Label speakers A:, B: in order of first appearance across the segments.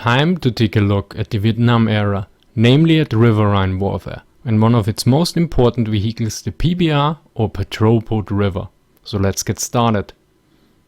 A: Time to take a look at the Vietnam era, namely at Riverine Warfare, and one of its most important vehicles, the PBR or Patrol Boat River. So let's get started.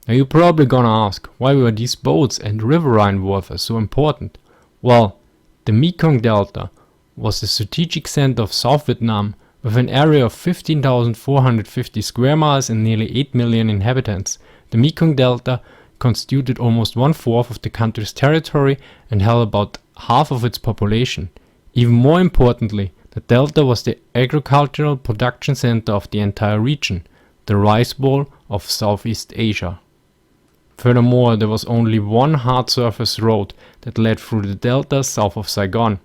A: Now you're probably gonna ask, why were these boats and Riverine Warfare so important? Well, the Mekong Delta was the strategic center of South Vietnam with an area of 15,450 square miles and nearly 8 million inhabitants. The Mekong Delta constituted almost 1/4 of the country's territory and held about half of its population. Even more importantly, the Delta was the agricultural production center of the entire region, the Rice Bowl of Southeast Asia. Furthermore, there was only one hard surface road that led through the Delta south of Saigon.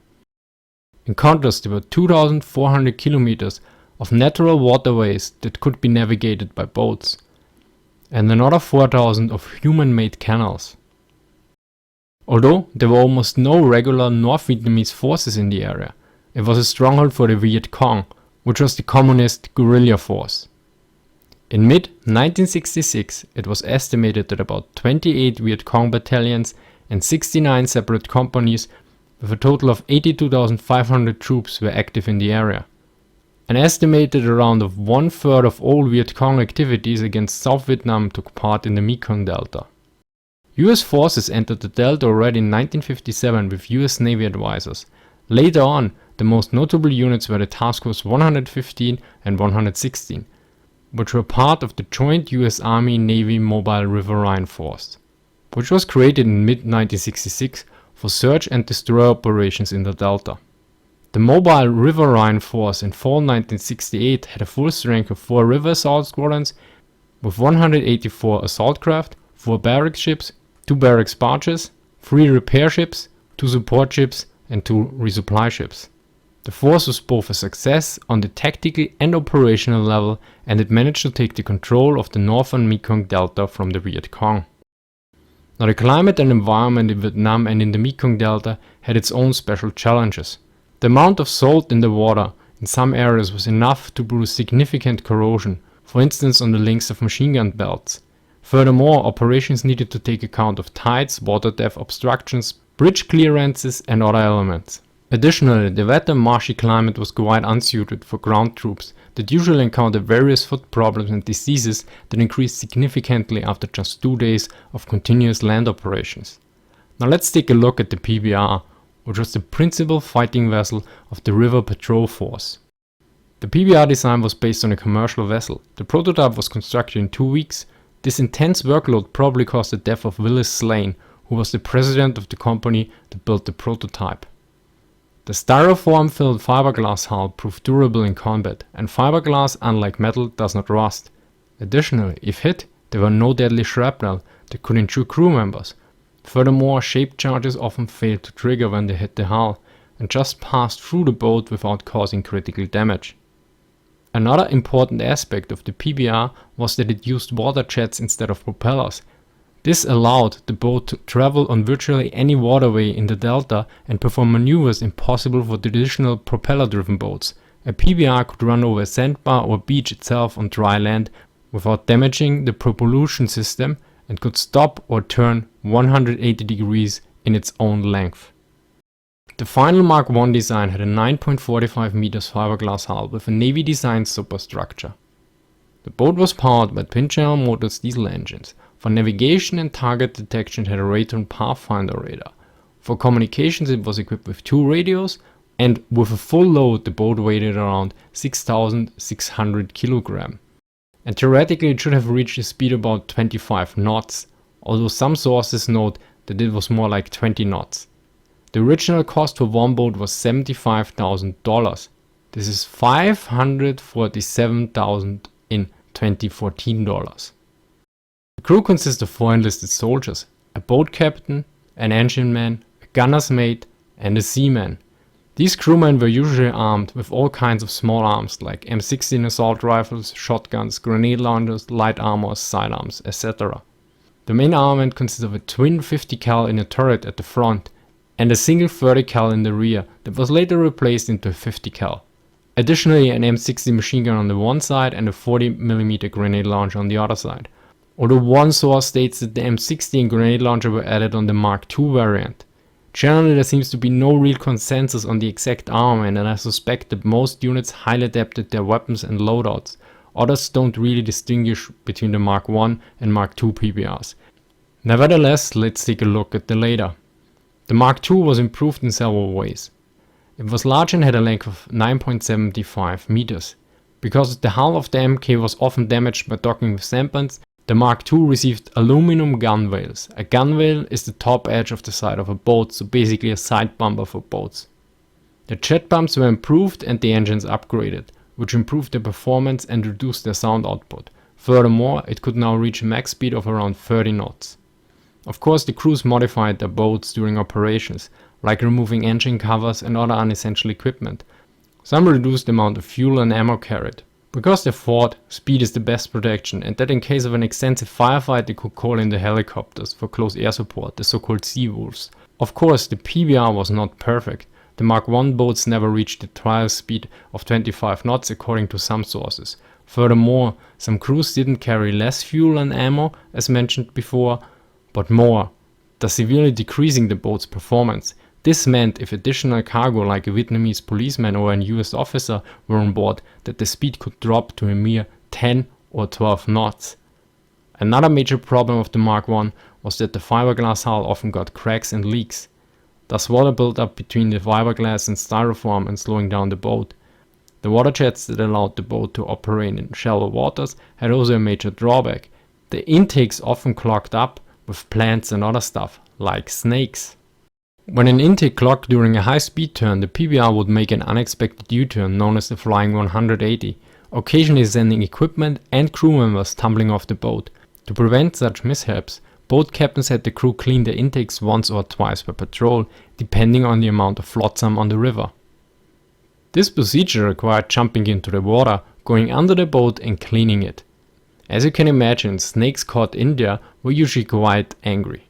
A: In contrast, there were 2,400 kilometers of natural waterways that could be navigated by boats, and another 4,000 of human-made canals. Although there were almost no regular North Vietnamese forces in the area, it was a stronghold for the Viet Cong, which was the communist guerrilla force. In mid-1966, it was estimated that about 28 Viet Cong battalions and 69 separate companies with a total of 82,500 troops were active in the area. An estimated around of 1/3 of all Viet Cong activities against South Vietnam took part in the Mekong Delta. US forces entered the Delta already in 1957 with US Navy advisors. Later on, the most notable units were the Task Force 115 and 116, which were part of the joint US Army-Navy Mobile Riverine Force, which was created in mid-1966 for search and destroy operations in the Delta. The Mobile Riverine Force in fall 1968 had a full strength of 4 river assault squadrons with 184 assault craft, 4 barracks ships, 2 barracks barges, 3 repair ships, 2 support ships and 2 resupply ships. The force was both a success on the tactical and operational level, and it managed to take the control of the northern Mekong Delta from the Viet Cong. Now the climate and environment in Vietnam and in the Mekong Delta had its own special challenges. The amount of salt in the water in some areas was enough to produce significant corrosion, for instance on the links of machine gun belts. Furthermore, operations needed to take account of tides, water depth obstructions, bridge clearances and other elements. Additionally, the wet and marshy climate was quite unsuited for ground troops that usually encounter various foot problems and diseases that increased significantly after just 2 days of continuous land operations. Now let's take a look at the PBR, which was the principal fighting vessel of the River Patrol Force. The PBR design was based on a commercial vessel. The prototype was constructed in 2 weeks. This intense workload probably caused the death of Willis Slane, who was the president of the company that built the prototype. The styrofoam-filled fiberglass hull proved durable in combat, and fiberglass, unlike metal, does not rust. Additionally, if hit, there were no deadly shrapnel that could injure crew members. Furthermore, shaped charges often failed to trigger when they hit the hull, and just passed through the boat without causing critical damage. Another important aspect of the PBR was that it used water jets instead of propellers. This allowed the boat to travel on virtually any waterway in the Delta and perform maneuvers impossible for traditional propeller-driven boats. A PBR could run over a sandbar or beach itself on dry land without damaging the propulsion system, and could stop or turn 180 degrees in its own length. The final Mark I design had a 9.45 meters fiberglass hull with a Navy-designed superstructure. The boat was powered by Twin General Motors diesel engines. For navigation and target detection it had a Raytheon Pathfinder radar. For communications it was equipped with 2 radios, and with a full load the boat weighed around 6,600 kg. And theoretically it should have reached a speed about 25 knots, although some sources note that it was more like 20 knots. The original cost for one boat was $75,000. This is $547,000 in 2014 dollars. The crew consists of 4 enlisted soldiers, a boat captain, an engine man, a gunner's mate and a seaman. These crewmen were usually armed with all kinds of small arms like M16 assault rifles, shotguns, grenade launchers, light armor, sidearms, etc. The main armament consists of a twin 50 cal in a turret at the front and a single 30 cal in the rear that was later replaced into a 50 cal. Additionally, an M60 machine gun on the one side and a 40mm grenade launcher on the other side. Although one source states that the M60 and grenade launcher were added on the Mark II variant. Generally, there seems to be no real consensus on the exact armament, and I suspect that most units highly adapted their weapons and loadouts. Others don't really distinguish between the Mark I and Mark II PBRs. Nevertheless, let's take a look at the later. The Mark II was improved in several ways. It was large and had a length of 9.75 meters. Because the hull of the MK was often damaged by docking with sampans, the Mark II received aluminum gunwales. A gunwale is the top edge of the side of a boat, so basically a side bumper for boats. The jet pumps were improved and the engines upgraded, which improved their performance and reduced their sound output. Furthermore, it could now reach a max speed of around 30 knots. Of course, the crews modified their boats during operations, like removing engine covers and other unessential equipment. Some reduced the amount of fuel and ammo carried, because they thought speed is the best protection, and that in case of an extensive firefight they could call in the helicopters for close air support, the so-called Sea Wolves. Of course, the PBR was not perfect. The Mark I boats never reached the trial speed of 25 knots according to some sources. Furthermore, some crews didn't carry less fuel and ammo, as mentioned before, but more, thus severely decreasing the boat's performance. This meant if additional cargo like a Vietnamese policeman or an US officer were on board, that the speed could drop to a mere 10 or 12 knots. Another major problem of the Mark I was that the fiberglass hull often got cracks and leaks. Thus water built up between the fiberglass and styrofoam and slowing down the boat. The water jets that allowed the boat to operate in shallow waters had also a major drawback. The intakes often clogged up with plants and other stuff, like snakes. When an intake clogged during a high speed turn, the PBR would make an unexpected U-turn known as the Flying 180, occasionally sending equipment and crew members tumbling off the boat. To prevent such mishaps, boat captains had the crew clean their intakes once or twice per patrol, depending on the amount of flotsam on the river. This procedure required jumping into the water, going under the boat and cleaning it. As you can imagine, snakes caught in there were usually quite angry.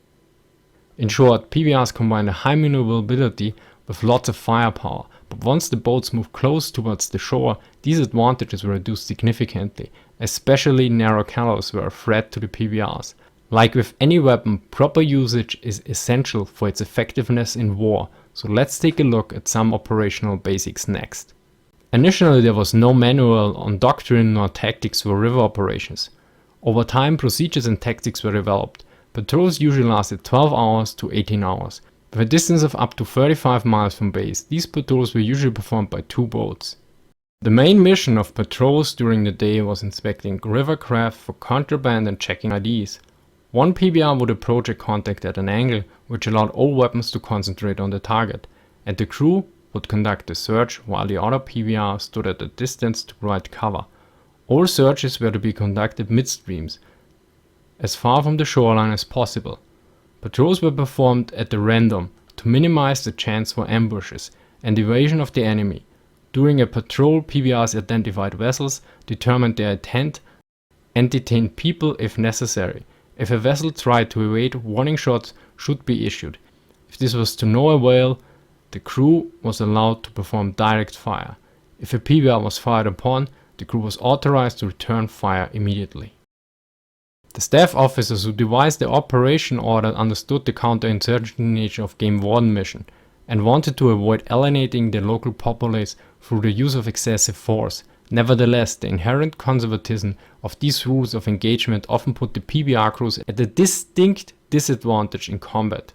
A: In short, PBRs combine a high maneuverability with lots of firepower, but once the boats moved close towards the shore, these advantages were reduced significantly. Especially narrow canals were a threat to the PBRs. Like with any weapon, proper usage is essential for its effectiveness in war, so let's take a look at some operational basics next. Initially there was no manual on doctrine nor tactics for river operations. Over time, procedures and tactics were developed. Patrols usually lasted 12 hours to 18 hours. With a distance of up to 35 miles from base, these patrols were usually performed by 2 boats. The main mission of patrols during the day was inspecting river craft for contraband and checking IDs. One PBR would approach a contact at an angle, which allowed all weapons to concentrate on the target, and the crew would conduct the search while the other PBR stood at a distance to provide cover. All searches were to be conducted midstreams, as far from the shoreline as possible. Patrols were performed at random to minimize the chance for ambushes and evasion of the enemy. During a patrol, PBRs identified vessels, determined their intent, and detained people if necessary. If a vessel tried to evade, warning shots should be issued. If this was to no avail, the crew was allowed to perform direct fire. If a PBR was fired upon, the crew was authorized to return fire immediately. The staff officers who devised the operation order understood the counterinsurgency nature of Game Warden mission and wanted to avoid alienating the local populace through the use of excessive force. Nevertheless, the inherent conservatism of these rules of engagement often put the PBR crews at a distinct disadvantage in combat.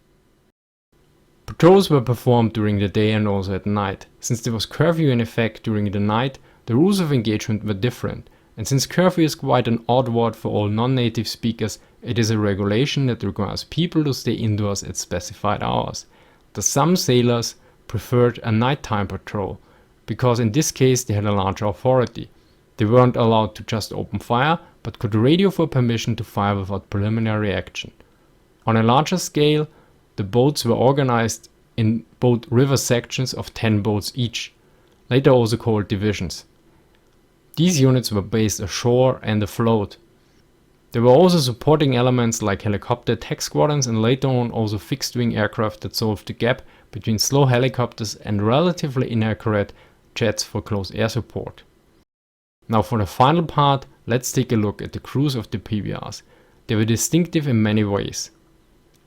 A: Patrols were performed during the day and also at night. Since there was curfew in effect during the night, the rules of engagement were different. And since curfew is quite an odd word for all non-native speakers, it is a regulation that requires people to stay indoors at specified hours. Thus some sailors preferred a nighttime patrol, because in this case they had a larger authority. They weren't allowed to just open fire, but could radio for permission to fire without preliminary action. On a larger scale, the boats were organized in boat river sections of 10 boats each, later also called divisions. These units were based ashore and afloat. There were also supporting elements like helicopter attack squadrons and later on also fixed-wing aircraft that solved the gap between slow helicopters and relatively inaccurate jets for close air support. Now for the final part, let's take a look at the crews of the PBRs. They were distinctive in many ways.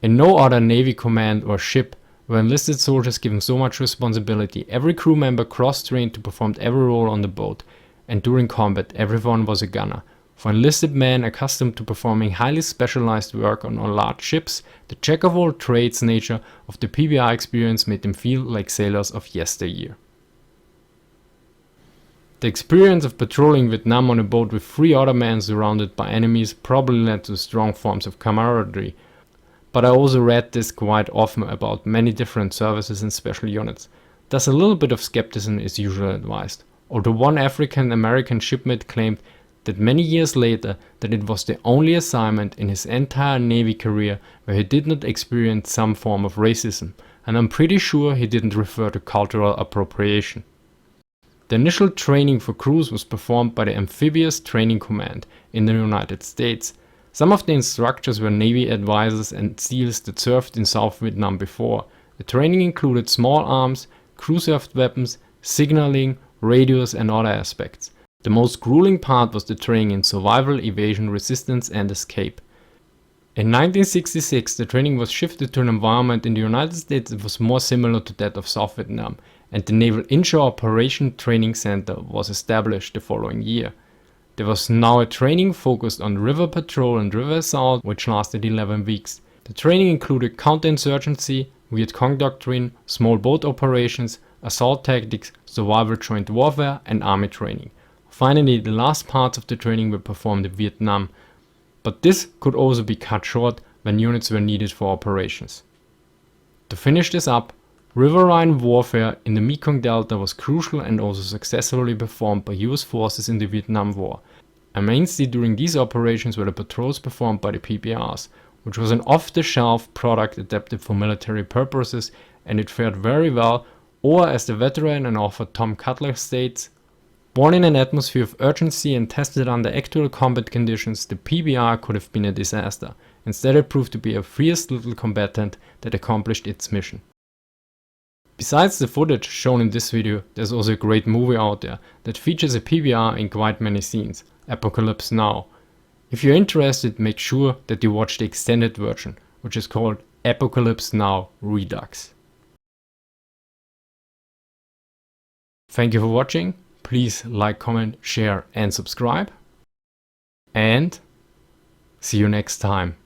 A: In no other Navy command or ship were enlisted soldiers given so much responsibility. Every crew member cross-trained to perform every role on the boat, and during combat everyone was a gunner. For enlisted men accustomed to performing highly specialized work on large ships, the jack-of-all-trades nature of the PBR experience made them feel like sailors of yesteryear. The experience of patrolling Vietnam on a boat with 3 other men surrounded by enemies probably led to strong forms of camaraderie, but I also read this quite often about many different services and special units. Thus a little bit of skepticism is usually advised, although one African American shipmate claimed that many years later that it was the only assignment in his entire Navy career where he did not experience some form of racism, and I'm pretty sure he didn't refer to cultural appropriation. The initial training for crews was performed by the Amphibious Training Command in the United States. Some of the instructors were Navy advisors and SEALs that served in South Vietnam before. The training included small arms, crew-served weapons, signaling, radios and other aspects. The most grueling part was the training in survival, evasion, resistance and escape. In 1966 the training was shifted to an environment in the United States that was more similar to that of South Vietnam, and the Naval Inshore Operation Training Center was established the following year. There was now a training focused on river patrol and river assault, which lasted 11 weeks. The training included counterinsurgency, Viet Cong doctrine, small boat operations, assault tactics, survival joint warfare and army training. Finally, the last parts of the training were performed in Vietnam, but this could also be cut short when units were needed for operations. To finish this up, Riverine Warfare in the Mekong Delta was crucial and also successfully performed by US forces in the Vietnam War. A mainstay during these operations were the patrols performed by the PBRs, which was an off-the-shelf product adapted for military purposes, and it fared very well, or as the veteran and author Tom Cutler states, "Born in an atmosphere of urgency and tested under actual combat conditions, the PBR could have been a disaster. Instead it proved to be a fierce little combatant that accomplished its mission." Besides the footage shown in this video, there's also a great movie out there that features a PBR in quite many scenes, Apocalypse Now. If you're interested, make sure that you watch the extended version, which is called Apocalypse Now Redux. Thank you for watching, please like, comment, share and subscribe, and see you next time.